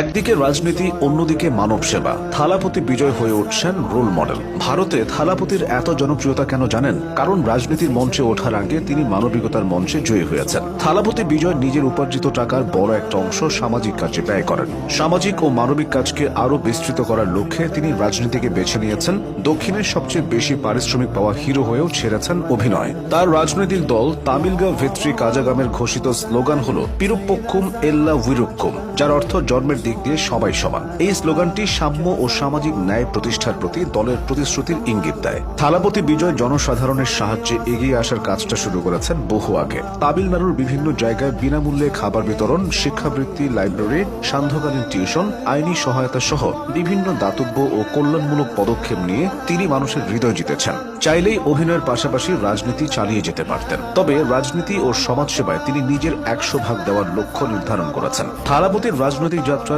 একদিকে রাজনীতি, অন্যদিকে মানব সেবা। থালাপতি বিজয় হয়ে উঠছেন রোল মডেল। ভারতে থালাপতির এত জনপ্রিয়তা কেন জানেন? কারণ রাজনীতির মঞ্চে ওঠার আগে তিনি মানবিকতার মঞ্চে জয়ী হয়েছেন। থালাপতি বিজয় নিজের উপার্জিত টাকার বড় একটা অংশ সামাজিক কাজে ব্যয় করেন। সামাজিক ও মানবিক কাজকে আরো বিস্তৃত করার লক্ষ্যে তিনি রাজনীতিকে বেছে নিয়েছেন। দক্ষিণের সবচেয়ে বেশি পারিশ্রমিক পাওয়া হিরো হয়েও ছেড়েছেন অভিনয়। তার রাজনৈতিক দল তামিলগা ভেত্রি কাজাগামের ঘোষিত স্লোগান হল পিরুপ্পক্ষুম এল্লা উইরুক্কুম, যার অর্থ জন্মের দিক দিয়ে সবাই সমান। এই স্লোগানটি সাম্য ও সামাজিক ন্যায় প্রতিষ্ঠার প্রতি দলের প্রতিশ্রুতির ইঙ্গিত দেয়। থালাপতি বিজয় জনসাধারণের সাহায্যে এগিয়ে আসার কাজটা শুরু করেছেন বহু আগে। তামিলনাড়ুর বিভিন্ন জায়গায় বিনামূল্যে খাবার বিতরণ, শিক্ষাবৃত্তি, লাইব্রেরি, সান্ধ্যকালীন টিউশন, আইনি সহায়তা সহ বিভিন্ন দাতব্য ও কল্যাণমূলক পদক্ষেপ নিয়ে তিনি মানুষের হৃদয় জিতেছেন। চাইলেই অভিনয়ের পাশাপাশি রাজনীতি চালিয়ে যেতে পারতেন, তবে রাজনীতি ও সমাজসেবায় তিনি নিজের 100 ভাগ দেওয়ার লক্ষ্য নির্ধারণ করেছেন। থালাপতির রাজনৈতিক যাত্রা